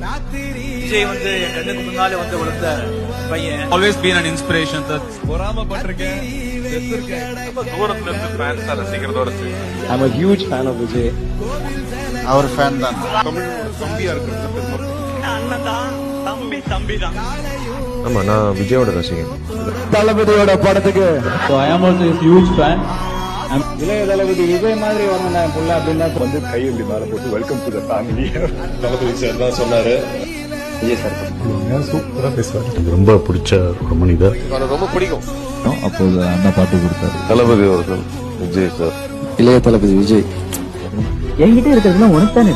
விஜய் வந்து என் கண்ணுக்கு முன்னாலே வந்து வளர்ந்த பையன். Always been an inspiration. I'm a huge fan of Vijay. அவர் ஃபேன் தான். அண்ணன் தான், தம்பி தான். ஆமா, நான் விஜயோட ரசிகன். தளபதியோட படத்துக்கு So I am also a huge fan. இளைய தளபதி விஜய் மாதிரி வரணும் புள்ள அப்படின்னா வந்து கையெழுதி மேல போட்டு welcome to the family. Thalapathy sir தான் சொன்னாரு. விஜய் சார் சூப்பரா பேசுவார். எனக்கு ரொம்ப பிடிச்ச ஒரு மனிதர். எனக்கு ரொம்ப பிடிக்கும். அப்போது அண்ணா பாட்டு கொடுத்தாரு. தளபதி அவர்கள் விஜய் சார். இளைய தளபதி விஜய் என்கிட்ட இருக்கிறதுலாம் உனக்கு தானே.